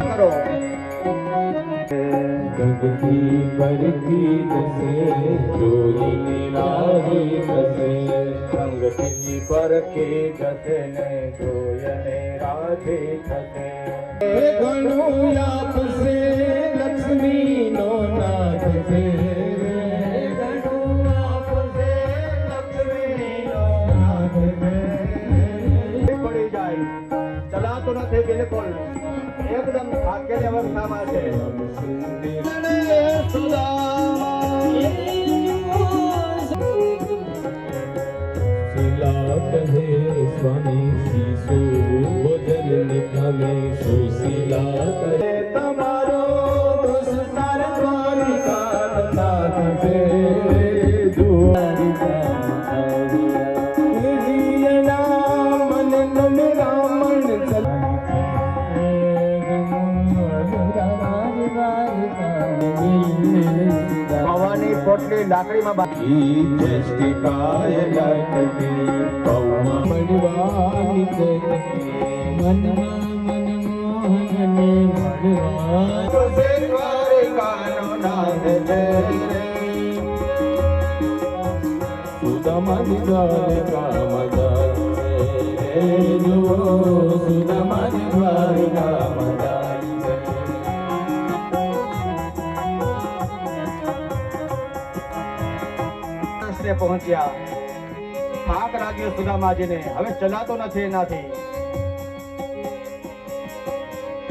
કરો જગતી પરથી દસે જોઈને રાહી દસે સંગથી પરખી જશે ને જોયને રાધે થશે ઘણું આપશે લક્ષ્મી નો નાથ છે ઘણું આપશે લક્ષ્મીનો નાથ છે. પડી જાય ચલાતું નથી બિલકુલ એકદમ થાકેલી અવસ્થામાં છે સ્વામી શીશો ભોજન નિકમે સુશીલા કહે તમારો દોસ્તાર દ્વારિકા નાથ છે ભવાની પોટલી લાકડીમાં બાંધી દ્રષ્ટિ કાય લાગતી પૌમા મળવાની મનમાં મનમોહનને મળવા દ્વારિકાનો નાથ છે સુદામાની દ્વારકા મજા જુઓ સુદામાની દ્વારકા મજા પહોંચ્યા થાક લાગ્યો સુદામાજીને હવે ચલાતો નથી એનાથી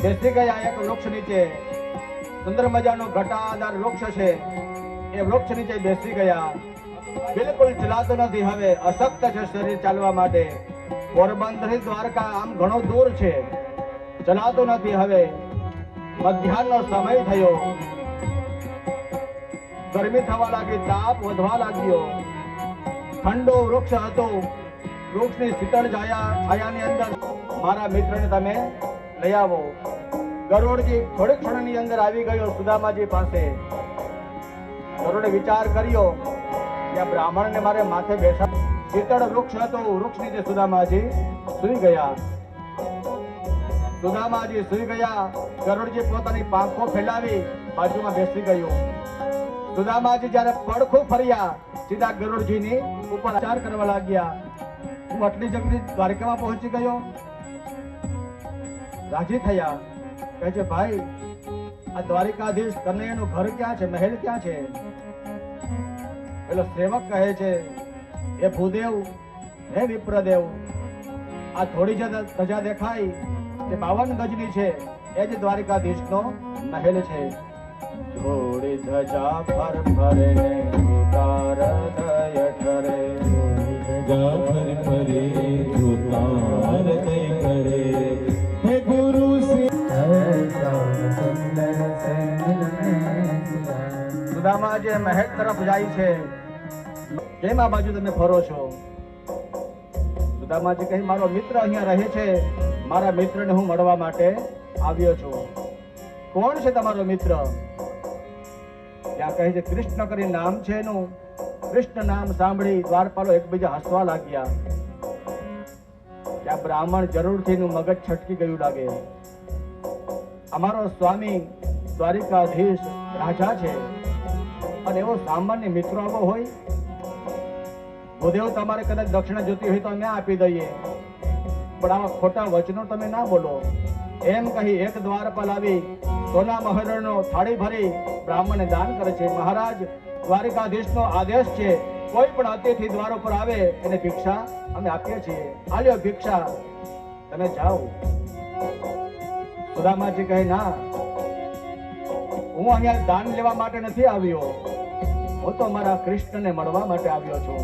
બેસી ગયા એક વૃક્ષ નીચે સુંદર મજાનો ઘટાદાર વૃક્ષ છે એ વૃક્ષ નીચે બેસી ગયા બિલકુલ ચલાતો નથી હવે અશક્ત છે શરીર ચાલવા માટે પોરબંદર દ્વારકા આમ ઘણો દૂર છે ચલાતો નથી હવે મધ્યાહનનો સમય થયો ગરમી થવા લાગી તાપ વધવા લાગ્યો ઠંડો વૃક્ષ હતો વૃક્ષની શીતળ છાયાની અંદર મારા મિત્રને તમે લઈ આવો ગરુડજી થોડીક ક્ષણની અંદર આવી ગયો સુદામાજી પાસે ગરુડે વિચાર કર્યો કે બ્રાહ્મણને મારે માથે બેસા શીતળ વૃક્ષ હતો વૃક્ષ નીચે સુદામાજી સૂઈ ગયા સુદામાજી સૂઈ ગયા ગરુડજી પોતાની પાંખો ફેલાવી બાજુમાં બેસી ગયો સુદામાજી જ્યારે પડખું ફર્યા સીધા ગરુડજીની ઉપર વિચાર કરવા લાગ્યા હું આટલી જલ્દી દ્વારકામાં પહોંચી ગયો રાજી થયા કહે છે ભાઈ આ દ્વારિકાધીશ કનૈયાનું ઘર ક્યાં છે મહેલ ક્યાં છે પેલો સેવક કહે છે એ ભૂદેવ હે વિપ્રદેવ આ થોડી જ ધજા દેખાય તે 52 ગજની છે એ જ દ્વારિકાધીશનો મહેલ છે થોડી ધજા ફર ફરે ઉતાર દય ઠરે ધજા ફર ફરે ઉતાર દય કરે હે ગુરુ સુદામાજી મહેલ તરફ જાય છે કેમ આ બાજુ તમે ફરો છો સુદામાજી કહે મારો મિત્ર અહીંયા રહે છે મારા મિત્રને હું મળવા માટે આવ્યો છું કોણ છે તમારો મિત્ર ત્યાં કહે છે કૃષ્ણ કરી નામ છે એનું કૃષ્ણ નામ સાંભળી દ્વારપાલો એકબીજા હસવા લાગ્યા ત્યાં બ્રાહ્મણ જરૂરથી એનું મગજ છટકી ગયું લાગે અમારો સ્વામી દ્વારિકાધીશ રાજા છે અને એવો સામાન્ય મિત્રો આવો હોય ભૂદેવ તમારે કદાચ દક્ષિણા જોતી હોય તો અમે આપી દઈએ પણ આવા ખોટા વચનો તમે ના બોલો એમ કહી એક દ્વારપાલ આવી સોના મહોરનો થાળી ભરી બ્રાહ્મણને દાન કરે છે મહારાજ દ્વારિકાધીશનો આદેશ છે કોઈ પણ અતિથિ દ્વાર ઉપર આવે એને ભિક્ષા અમે આપીએ છીએ આલ્યો ભિક્ષા તમે જાઓ સુદામાજી કહે ના હું અહીંયા દાન લેવા માટે નથી આવ્યો હું તો મારા કૃષ્ણને મળવા માટે આવ્યો છું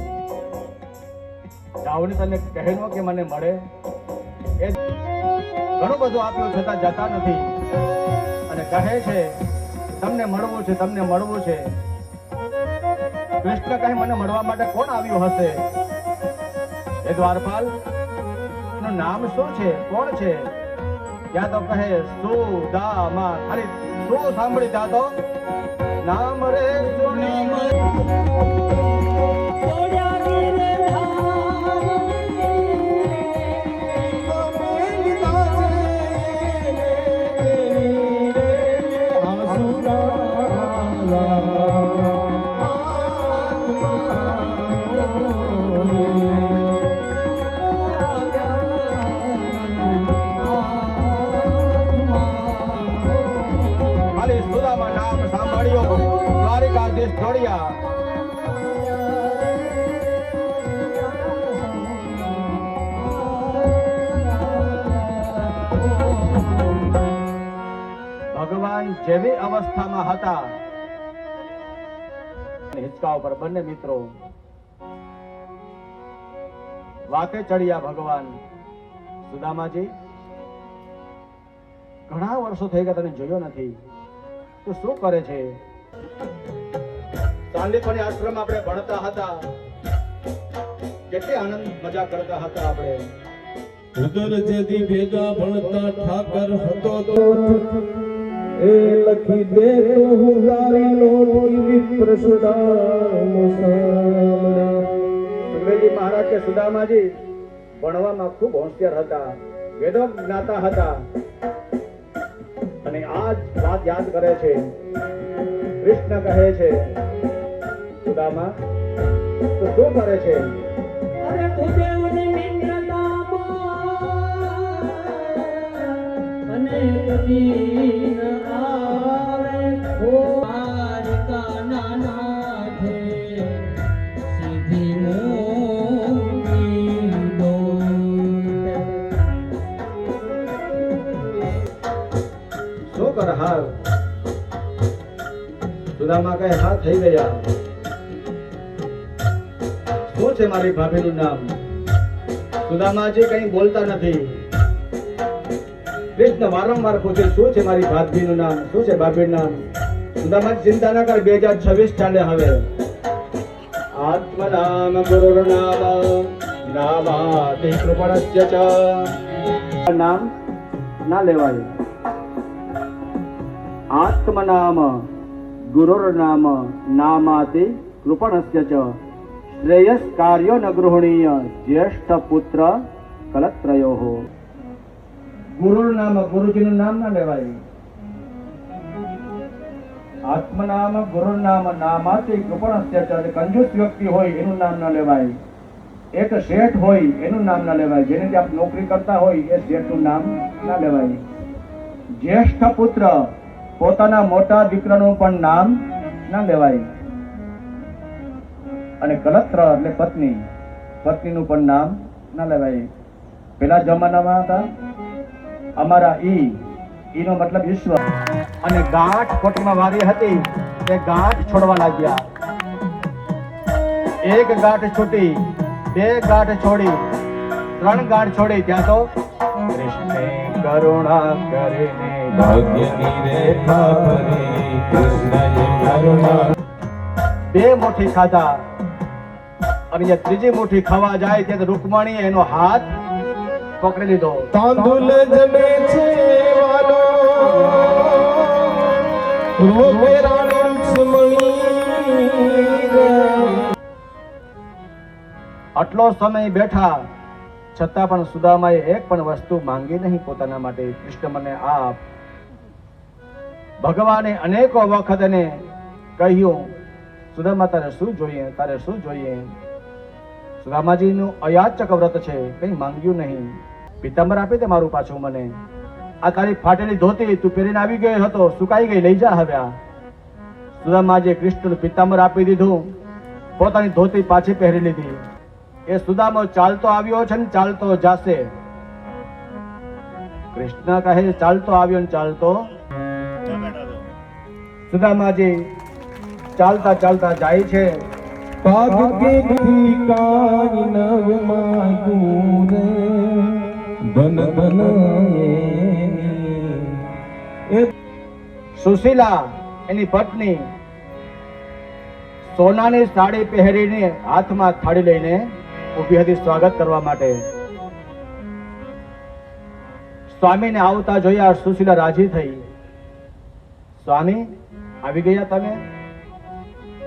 જાઓ ને તમે કહેલો કે મને મળે એ ઘણું બધું આપ્યું છતાં જતા નથી અને કહે છે તમને મળવું છે તમને મળવું છે કૃષ્ણ કહે મને મળવા માટે કોણ આવ્યું હશે એ દ્વારપાલ નું નામ શું છે કોણ છે ત્યાં તો કહે સુદામા ખાલી શું સાંભળી ત્યાં તો નામ રે સુનામ તાળીઓ દ્વારિકાધીશ દોડ્યા. ભગવાન જેવી અવસ્થામાં હતા, હિંચકા ઉપર બંને મિત્રો વાતે ચડ્યા. ભગવાન, સુદામાજી, ઘણા વર્ષો થઈ ગયા તને જોયો નથી, તું શું કરે છે? સાંદીપની આશ્રમ આપણે ભણતા હતા, કેટલી આનંદ મજા કરતા હતા આપણે. ઉદર જેદી ભેગા ભણતા ઠાકર હતો તો એ લખી દે તો હું તારી નોટ વિપ્ર સુદામા. સુખદેવજી મહારાજ કે સુદામાજી ભણવામાં ખૂબ હોશિયાર હતા, વેદો જ્ઞાતા હતા, અને આ જ વાત યાદ કરે છે. કૃષ્ણ કહે છે, સુદામા તું શું કરે છે? અરે ભૂદેવની મિત્રતામાં અને કદી ન આવે દ્વારિકાના નાથે સીધી મોંઘી શું કર હાલ? સુદામા કહે, હા થઈ ગયા. શું છે મારી ભાભીનું નામ? સુદામાજી કઈ બોલતા નથી. કૃષ્ણ વારંવાર પૂછે, શું છે મારી ભાભીનું નામ, શું છે ભાભીનું નામ? સુદામાજી ચિંતા ના કર, 2026 ચાલે હવે. આત્મનામ ગુરુર્નામ નામાતિ કૃપણસ્ય ચ. નામ ના લેવાય. આત્મનામ ગુરુર્નામ નામાતિ કૃપણસ્ય ચ. શ્રેયસ કાર્યો ન ગૃહણીય જ્યેષ્ઠ પુત્ર કલત્રયોઃ. ગુરુર્નામ, ગુરુજીનું નામ ના લેવાય. આત્મનામ ગુરુર્નામ નામાતિ કૃપણસ્ય ચ. કંજૂસ વ્યક્તિ હોય એનું નામ ના લેવાય. એક શેઠ હોય એનું નામ ના લેવાય. જેને ત્યાં આપ નોકરી કરતા હોય એ શેઠનું નામ ના લેવાય. જ્યેષ્ઠ પુત્ર, પોતાના મોટા દીકરાનું પણ નામ ના લેવાય. અને કલત્ર એટલે પત્ની, પત્નીનું પણ નામ ના લેવાય. પેલા જમાનામાં હતા અમારા ઈ નો મતલબ ઈશ્વર. અને ગાંઠ કોટમાં વારી હતી, એ ગાંઠ છોડવા લાગ્યા. એક ગાંઠ છૂટી, બે ગાંઠ છોડી, 3 ગાંઠ છોડી, ત્યાં તો કૃષ્ણે કરુણા કરીને ભાગ્યની રેખા ફરી કૃષ્ણએ કરુણા. 2 મુઠ્ઠી ખાધા, અને જે ત્રીજી મુઠ્ઠી ખાવા જાય ત્યાં રૂકમણીએ એનો હાથ પકડી લીધો. તાંદુલ જમે છે વાલો રોગે રાણી રૂક્ષ્મણી. આટલો સમય બેઠા છતાં પણ સુદામાએ એક પણ વસ્તુ માંગી નહીં પોતાના માટે. કૃષ્ણ મને આપ. ભગવાને અનેકો વખત એને કહ્યું, સુદામા તારે શું જોઈએ, તારે શું જોઈએ? સુદામાજીનું અયાચક વ્રત છે, કંઈ માંગ્યું નહીં. પિતાંબર આપી દે મારું પાછું મને. આ તારી ફાટેલી ધોતી તું પહેરીને આવી ગયો હતો, સુકાઈ ગઈ, લઈ જા હવે આ. સુદામાજીએ કૃષ્ણનું પિતાંબર આપી દીધું, પોતાની ધોતી પાછી પહેરી લીધી. એ સુદામો ચાલતો આવ્યો છે ને ચાલતો જાશે. કૃષ્ણ કહે, ચાલતો આવ્યો ને ચાલતો. સુદામાજી ચાલતા ચાલતા જાય છે. પાગ કે કાઈ નવ માગું રે ધન ધન. સુશીલા એની પત્ની સોનાની સાડી પહેરીને હાથમાં થાળી લઈને ઊભી હતી સ્વાગત કરવા માટે. સ્વામીને આવતા જોયા સુશીલા રાજી થઈ. સ્વામી આવી ગયા તમે?